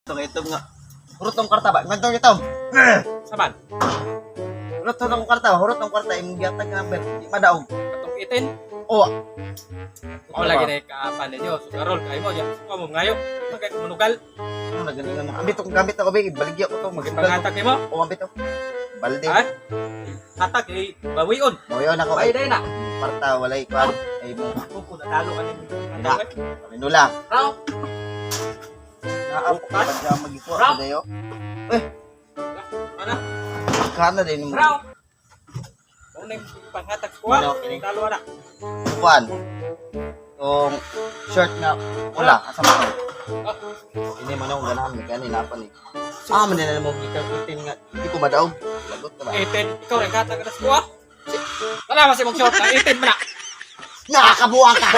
Itong nga. Hurot tong kwarta ba? Nagtong ito. Saban? Hurot tong kwarta. Hurot tong kwarta. Imong gihatag ka number. Di madaog. Katong itin? Oo. Ako lagi na ikaapan ninyo. Sugarol kayo mo. Yan, suka mo ngayo. Magkay manugal. Ano na ganingan mo? Ambit tong gamit ako, Big. Baligya ko to. Magsugal. Paghatag mo? Oo, ambit to. Balde. Ha? Hatag eh. Bawion. O yun ako. Ay, dahil na. Kwarta. Walay kwan. Ay mo. Kung natalo ka nito. Na. Minula. Raw. Naapo ka. Pagka magikuha ko dayo. Ano? Kana din mo. Raw. Kung nang panghatag ko Ano, kining? talo na. Kwan. Yung shirt nga. Wala. Asa mo ko? Hindi man akong ganahan. Kanina pa ni. Man din na mo. Itin nga. Hindi ko madaog. Lagot ka ba? Itin. Ikaw rin hatag ka na sa kuha. Wala kasi mong short. Itin mo na. Nakakabuang ka!